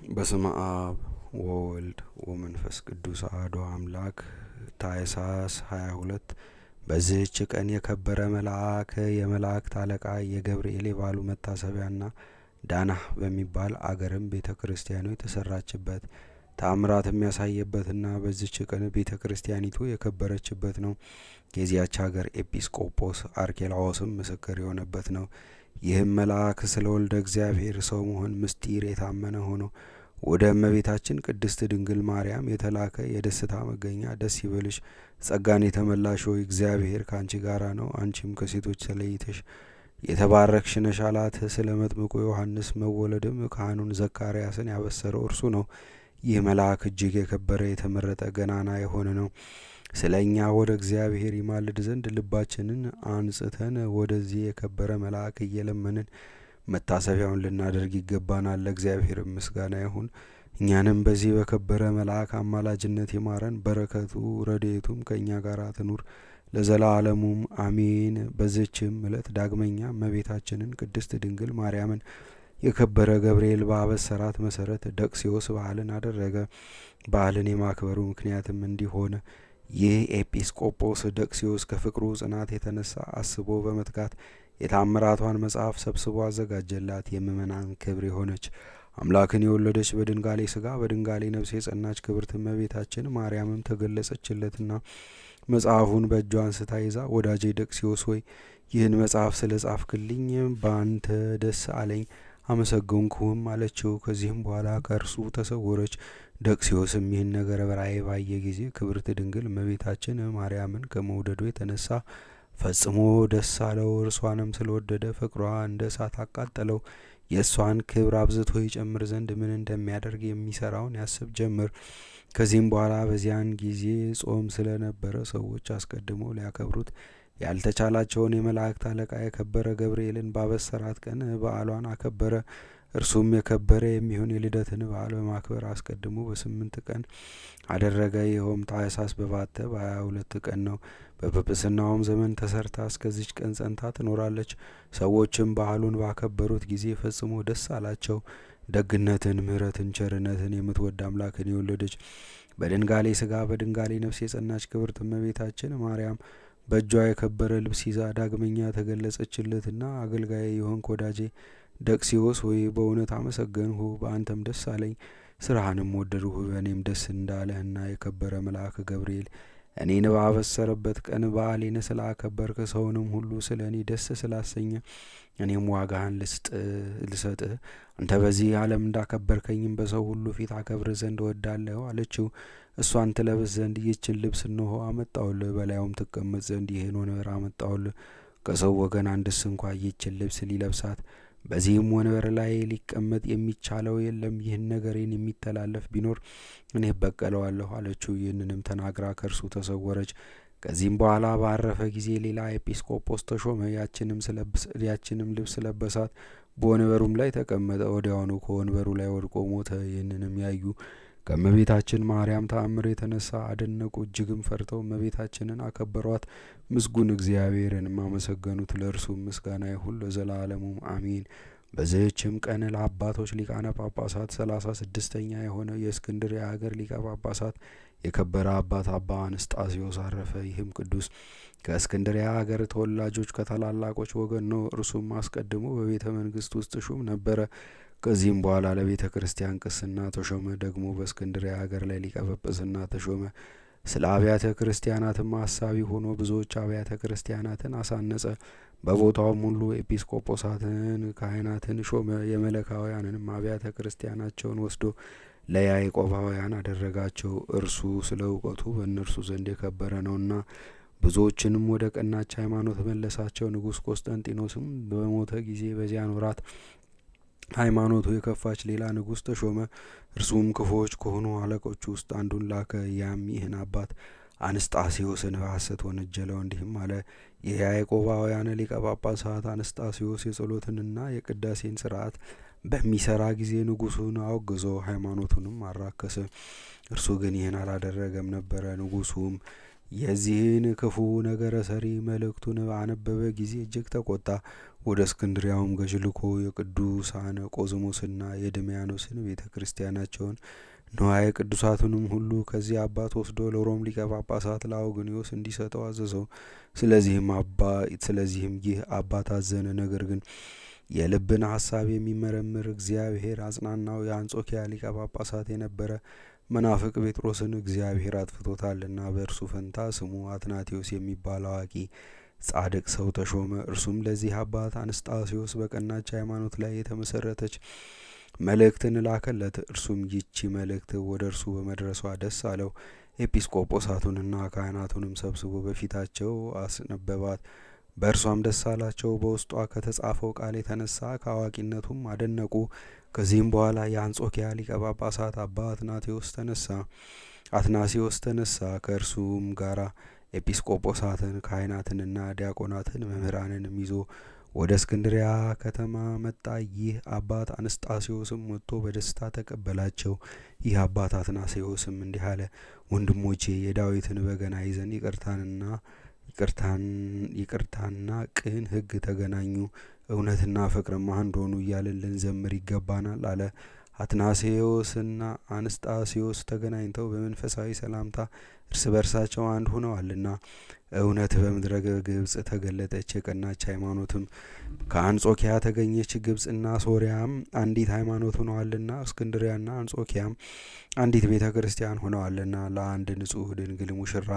በስመ አብ ወወልድ ወመንፈስ ቅዱስ አሐዱ አምላክ። ታኅሳስ 22 በዚህች ቀን የከበረ መልአክ የመላእክት አለቃ የገብርኤል የበዓሉ መታሰቢያና ዳና በሚባል አገርም ቤተ ክርስቲያኑ የተሰራችበት ተአምራት የሚያሳየበትና በዚህች ቀን ቤተ ክርስቲያኒቱ የከበረችበት ነው። የዚያች ሀገር ኤጲስቆጶስ አርኬላዎስም ምስክር የሆነበት ነው። ይህም መልአክ ስለ ወልደ እግዚአብሔር ሰው መሆን ምስጢር የታመነ ሆኖ ወደ እመቤታችን ቅድስት ድንግል ማርያም የተላከ የደስታ መገኛ ደስ ይበልሽ፣ ጸጋን የተመላሽ ሆይ እግዚአብሔር ከአንቺ ጋራ ነው፣ አንቺም ከሴቶች ተለይተሽ የተባረክሽ ነሽ አላት። ስለ መጥምቁ ዮሐንስ መወለድም ካህኑን ዘካርያስን ያበሰረው እርሱ ነው። ይህ መልአክ እጅግ የከበረ የተመረጠ ገናና የሆነ ነው። ስለ እኛ ወደ እግዚአብሔር ይማልድ ዘንድ ልባችንን አንጽተን ወደዚህ የከበረ መልአክ እየለመንን መታሰቢያውን ልናደርግ ይገባናል። ለእግዚአብሔር ምስጋና ይሁን። እኛንም በዚህ በከበረ መልአክ አማላጅነት ይማረን፣ በረከቱ ረድኤቱም ከእኛ ጋር ትኑር ለዘላለሙም አሜን። በዚችም ዕለት ዳግመኛ እመቤታችንን ቅድስት ድንግል ማርያምን የከበረ ገብርኤል በአበሰራት መሰረት ደቅሲዮስ በዓልን አደረገ። በዓልን የማክበሩ ምክንያትም እንዲህ ሆነ። ይህ ኤጲስቆጶስ ደቅሲዮስ ከፍቅሩ ጽናት የተነሳ አስቦ በመትጋት የታምራቷን መጽሐፍ ሰብስቦ አዘጋጀላት። የምእመናን ክብር የሆነች አምላክን የወለደች በድንጋሌ ሥጋ በድንጋሌ ነፍስ የጸናች ክብርት እመቤታችን ማርያምም ተገለጸችለትና መጽሐፉን በእጇ አንስታ ይዛ ወዳጄ ደቅሲዮስ ሆይ ይህን መጽሐፍ ስለ ጻፍክልኝ በአንተ ደስ አለኝ አመሰገንኩህም አለችው። ከዚህም በኋላ ከእርሱ ተሰወረች። ደቅሲዮስም ይህን ነገር በራእይ ባየ ጊዜ ክብርት ድንግል እመቤታችን ማርያምን ከመውደዱ የተነሳ ፈጽሞ ደስ አለው። እርሷንም ስለወደደ ፍቅሯ እንደ እሳት አቃጠለው። የእሷን ክብር አብዝቶ ይጨምር ዘንድ ምን እንደሚያደርግ የሚሰራውን ያስብ ጀምር። ከዚህም በኋላ በዚያን ጊዜ ጾም ስለነበረ ሰዎች አስቀድሞ ሊያከብሩት ያልተቻላቸውን የመላእክት አለቃ የከበረ ገብርኤልን ባበሰራት ቀን በዓሏን አከበረ። እርሱም የከበረ የሚሆን የልደትን በዓል በማክበር አስቀድሞ በ8 ቀን አደረገ። ይኸውም ታኅሳስ በባተ በ22 ቀን ነው። በጵጵስናውም ዘመን ተሰርታ እስከዚች ቀን ጸንታ ትኖራለች። ሰዎችም በዓሉን ባከበሩት ጊዜ ፈጽሞ ደስ አላቸው። ደግነትን፣ ምሕረትን፣ ቸርነትን የምትወድ አምላክን የወለደች በድንጋሌ ሥጋ በድንጋሌ ነፍስ የጸናች ክብርት እመቤታችን ማርያም በእጇ የከበረ ልብስ ይዛ ዳግመኛ ተገለጸችለትና አገልጋዬ የሆንክ ወዳጄ ደቅሲዮስ ሆይ በእውነት አመሰገንሁ፣ በአንተም ደስ አለኝ፣ ስራህንም ወደድሁ። በእኔም ደስ እንዳለህና የከበረ መልአክ ገብርኤል እኔን ባበሰረበት ቀን በዓሌን ስላከበርክ ሰውንም ሁሉ ስለ እኔ ደስ ስላሰኘ እኔም ዋጋህን ልሰጥህ አንተ በዚህ ዓለም እንዳከበርከኝም በሰው ሁሉ ፊት አከብርህ ዘንድ እወዳለሁ አለችው። እሷን ትለብስ ዘንድ ይህችን ልብስ እነሆ አመጣሁልህ፣ በላዩም ትቀመጥ ዘንድ ይህን ወንበር አመጣሁልህ። ከሰው ወገን አንድስ እንኳ ይህችን ልብስ ሊለብሳት በዚህም ወንበር ላይ ሊቀመጥ የሚቻለው የለም። ይህን ነገሬን የሚተላለፍ ቢኖር እኔ እበቀለዋለሁ አለችው። ይህንንም ተናግራ ከእርሱ ተሰወረች። ከዚህም በኋላ ባረፈ ጊዜ ሌላ ኤጲስቆጶስ ተሾመ። ያችንም ልብስ ለበሳት፣ በወንበሩም ላይ ተቀመጠ። ወዲያውኑ ከወንበሩ ላይ ወድቆ ሞተ። ይህንንም ያዩ ከእመቤታችን ማርያም ተአምር የተነሳ አደነቁ፣ እጅግም ፈርተው እመቤታችንን አከበሯት። ምስጉን እግዚአብሔርንም አመሰገኑት። ለእርሱም ምስጋና ይሁን ለዘላለሙም አሜን። በዚህችም ቀን ለአባቶች ሊቃነ ጳጳሳት 36ኛ የሆነ የእስክንድርያ ሀገር ሊቀ ጳጳሳት የከበረ አባት አባ አንስጣስዮስ አረፈ። ይህም ቅዱስ ከእስክንድርያ ሀገር ተወላጆች ከታላላቆች ወገን ነው። እርሱም አስቀድሞ በቤተ መንግስት ውስጥ ሹም ነበረ። ከዚህም በኋላ ለቤተ ክርስቲያን ቅስና ተሾመ። ደግሞ በእስክንድርያ ሀገር ላይ ሊቀ ጵጵስና ተሾመ። ስለ አብያተ ክርስቲያናትም አሳቢ ሆኖ ብዙዎች አብያተ ክርስቲያናትን አሳነጸ። በቦታውም ሁሉ ኤጲስቆጶሳትን ካህናትን ሾመ። የመለካውያንንም አብያተ ክርስቲያናቸውን ወስዶ ለያዕቆባውያን አደረጋቸው። እርሱ ስለ እውቀቱ በእነርሱ ዘንድ የከበረ ነውና ብዙዎችንም ወደ ቀናች ሃይማኖት መለሳቸው። ንጉሥ ቆስጠንጢኖስም በሞተ ጊዜ በዚያን ወራት ሃይማኖቱ የከፋች ሌላ ንጉሥ ተሾመ። እርሱም ክፉዎች ከሆኑ አለቆቹ ውስጥ አንዱን ላከ። ያም ይህን አባት አንስጣስዮስን በሐሰት ወነጀለው። እንዲህም አለ። የያዕቆባውያን ሊቀ ጳጳሳት አንስጣስዮስ የጸሎትንና የቅዳሴን ስርዓት በሚሰራ ጊዜ ንጉሡን አወገዘው፣ ሃይማኖቱንም አራከሰ። እርሱ ግን ይህን አላደረገም ነበረ። ንጉሡም የዚህን ክፉ ነገረ ሰሪ መልእክቱን ባነበበ ጊዜ እጅግ ተቆጣ። ወደ እስክንድሪያውም ገዥ ልኮ የቅዱሳን ቆዝሞስና የድሚያኖስን ቤተ ክርስቲያናቸውን ንዋየ ቅዱሳቱንም ሁሉ ከዚህ አባት ወስዶ ለሮም ሊቀ ጳጳሳት ለአውግኒዮስ እንዲሰጠው አዘዘው። ስለዚህም ይህ አባት አዘነ። ነገር ግን የልብን ሐሳብ የሚመረምር እግዚአብሔር አጽናናው። የአንጾኪያ ሊቀ ጳጳሳት የነበረ መናፍቅ ጴጥሮስን እግዚአብሔር አጥፍቶታልና በእርሱ ፈንታ ስሙ አትናቴዎስ የሚባል አዋቂ ጻድቅ ሰው ተሾመ። እርሱም ለዚህ አባት አንስጣሴዎስ በቀናች ሃይማኖት ላይ የተመሰረተች መልእክትን ላከለት። እርሱም ይቺ መልእክት ወደ እርሱ በመድረሷ ደስ አለው። ኤጲስቆጶሳቱንና ካህናቱንም ሰብስቦ በፊታቸው አስነበባት። በእርሷም ደስ አላቸው። በውስጧ ከተጻፈው ቃል የተነሳ ከአዋቂነቱም አደነቁ። ከዚህም በኋላ የአንጾኪያ ሊቀ ጳጳሳት አባ አትናሲዎስ ተነሳ። ከእርሱም ጋራ ኤጲስቆጶሳትን ካህናትንና ዲያቆናትን መምህራንንም ይዞ ወደ እስክንድሪያ ከተማ መጣ። ይህ አባት አንስጣሴዎስም ወጥቶ በደስታ ተቀበላቸው። ይህ አባት አትናሲዎስም እንዲህ አለ። ወንድሞቼ የዳዊትን በገና ይዘን ይቅርታና ቅን ሕግ ተገናኙ፣ እውነትና ፍቅርም አንድ ሆኑ እያልን ልንዘምር ይገባናል አለ። አትናሴዎስና አንስጣሴዎስ ተገናኝተው በመንፈሳዊ ሰላምታ እርስ በርሳቸው አንድ ሆነዋልና እውነት በምድረ ግብጽ ተገለጠች፣ የቀናች ሃይማኖትም ከአንጾኪያ ተገኘች። ግብጽና ሶሪያም አንዲት ሃይማኖት ሆነዋልና እስክንድሪያና አንጾኪያም አንዲት ቤተ ክርስቲያን ሆነዋልና ለአንድ ንጹሕ ድንግል ሙሽራ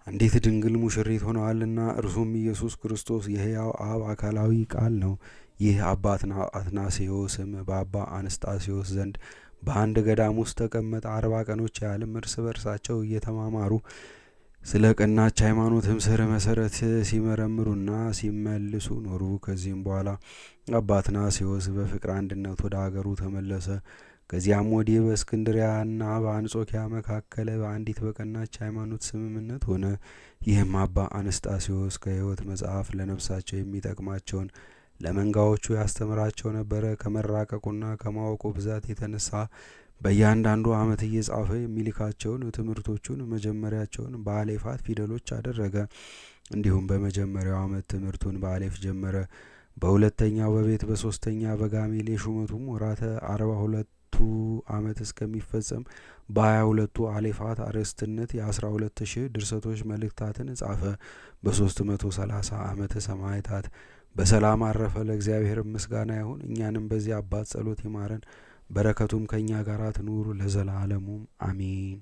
አንዲት ድንግል ሙሽሪት ሆነዋልና እርሱም ኢየሱስ ክርስቶስ የሕያው አብ አካላዊ ቃል ነው። ይህ አባት አትናሴዎስም በአባ አንስጣሴዎስ ዘንድ በአንድ ገዳም ውስጥ ተቀመጠ። 40 ቀኖች ያህልም እርስ በርሳቸው እየተማማሩ ስለ ቀናች ሃይማኖትም ስር መሰረት ሲመረምሩና ሲመልሱ ኖሩ። ከዚህም በኋላ አባ አትናሴዎስ በፍቅር አንድነት ወደ አገሩ ተመለሰ። ከዚያም ወዲህ በእስክንድሪያና በአንጾኪያ መካከል በአንዲት በቀናች ሃይማኖት ስምምነት ሆነ። ይህም አባ አንስጣሴዎስ ከሕይወት መጽሐፍ ለነፍሳቸው የሚጠቅማቸውን ለመንጋዎቹ ያስተምራቸው ነበረ። ከመራቀቁና ከማወቁ ብዛት የተነሳ በእያንዳንዱ ዓመት እየጻፈ የሚልካቸውን ትምህርቶቹን መጀመሪያቸውን በአሌፋት ፊደሎች አደረገ። እንዲሁም በመጀመሪያው ዓመት ትምህርቱን በአሌፍ ጀመረ። በሁለተኛው በቤት፣ በሶስተኛ በጋሜል የሹመቱም ወራተ 42ቱ ዓመት እስከሚፈጸም በ22ቱ አሌፋት አርዕስትነት የ12,000 ድርሰቶች መልእክታትን ጻፈ። በ330 ዓመተ ሰማዕታት በሰላም አረፈ። ለእግዚአብሔር ምስጋና ይሁን። እኛንም በዚህ አባት ጸሎት ይማረን፣ በረከቱም ከእኛ ጋር ትኑር ለዘላለሙ አሜን።